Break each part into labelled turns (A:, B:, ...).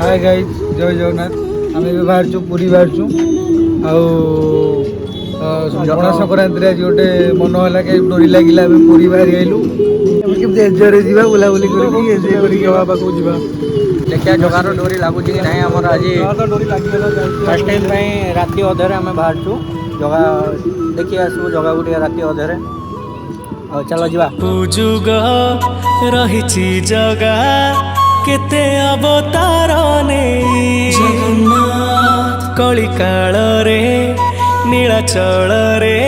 A: hi guys जय जगन्नाथ आम ए बाहर पूरी बाहर पणा संक्रांति आज गोटे मन है कि डोरी लगे पूरी बाहरी आइलु एंजय जा बुलाबुली
B: देखिए जगार डोरी लगुच कि ना आम आज फर्स्ट टाइम राति अधे आम बाहर जगह देखिए आसू जगह गोटे राति अधे चलो जा
C: जुग रही जगा केते अवतार जगन्नाथ कली काल रे नीलाचल रे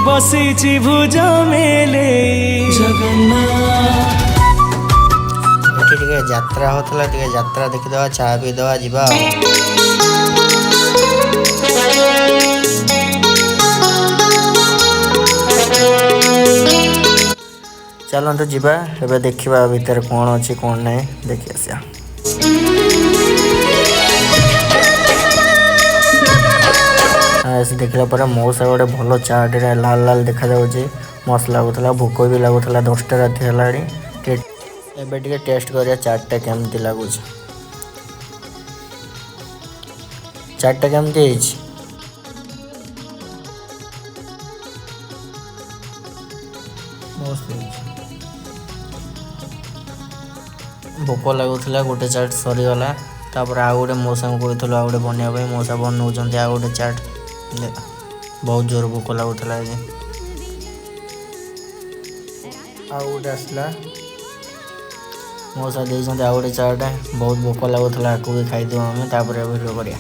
C: बसी भुज मेले जगन्नाथ
B: यात्रा होता यात्रा देखीदे चाह पीदे जा चलते जीवा एबे देखिबा भीतर कौन अच्छी कौन नहीं देखी आसिया ऐसे देखला पर मौसा गोटे भल चाटे लाल लाल देखा जाउची मस्त लगुला भोक भी लगुला 10टा राति हेलाणी एबे टिके टेस्ट करिया चाटटा केमती लगुच चाटटा केमती ହେଇଛି भोक लगुला गोटे चाट सरीगला तापर आउ गोटे मौसा को कहूँ आउ गोटे बनवाई मौसा बनाऊँ आउ गोटे चाट बहुत जोर भोक लगुला आउ गोटे आसला मौसा देते आउ गोटे चाट बहुत भोक लगुला आपको भी खाईदेव आम तापर भिडियो करिया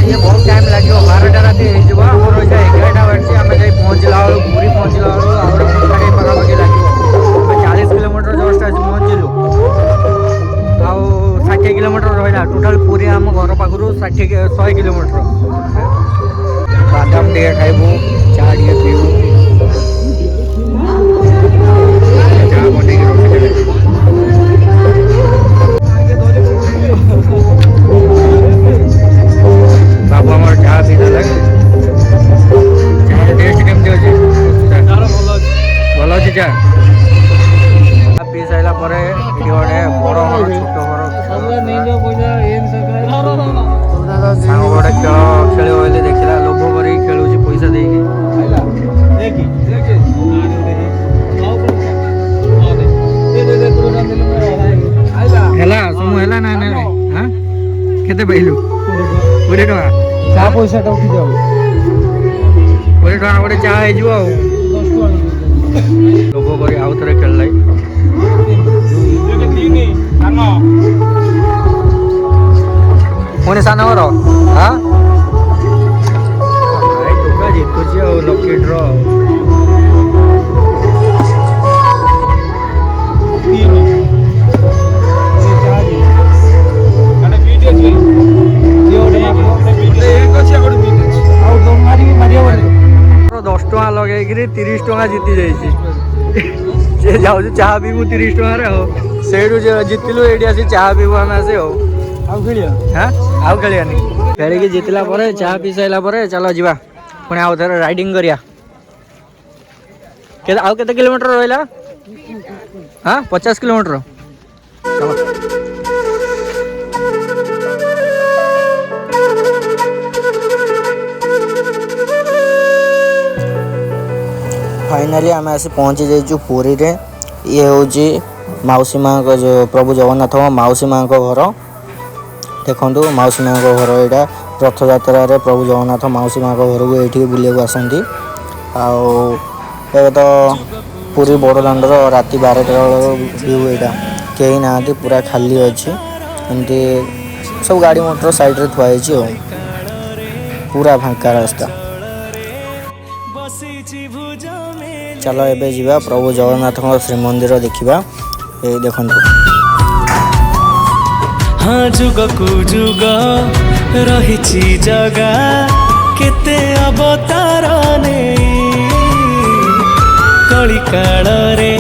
B: ये बहुत टाइम लगे 12टा राति आमर 11टा बाजी आम जाए पहुँचला पूरी पहुँचला पाखापाखि लगे 40 किलोमीटर जस्ट आज पहुँचलु आउ 60 किलोमीटर रहा टोटाल पूरी आम घर पाखु 100 किलोमीटर बादाम टे खाइबू चा टे पीबू चा बन बाबू आम चा पीता लगे टेस्ट केमती अच्छे भल अच्छे चा पी सारा पर गोटे बड़ घर छोट घर सांग गोटे खेल खेल देखला लोभ कर खेलुच पैसा देला समय है ना हाँ केते पाइलु 20 टका चा पैसा उठी जाओ 20 टका गोटे चा हो लोभ कर आउ थे खेल पुणी सान घर हाँ टोका जितुची लकी ड्र दस टका लगे 30 टका जीति जाऊँ चाह पीबू 30 टकर से जितलु ये आसी चाह पीबू आम आसे हाँ आउ खेलियानी खेल जितला चाह पी सारा चलो जा पुणी आउ थे राइडिंग करिया आउ केते किलोमीटर रहा हाँ 50 किलोमीटर चलो फाइनाली आम आसी पहुँची जाइए पुरी रे ये हूँ मौसी माँ को जो प्रभु जगन्नाथ मौसी माँ को घर देखु मौसी माँ को घर यहाँ रथ यात्रा रे प्रभु जगन्नाथ मौसी माँ को घर को ये बुलाक आसती आए तो पूरी बड़दाण्डर राति 12टा व्यू यहाँ कहीं ना पूरा खाली अच्छी एमती सब गाड़ी मोटर साइड रे थुआई पूरा फांका रास्ता चलो एबे जीवा प्रभु जगन्नाथ श्रीमंदिर देखा ये देखो
C: हाँ जुग कु जुग रही जगा केते अवतार कली काल रे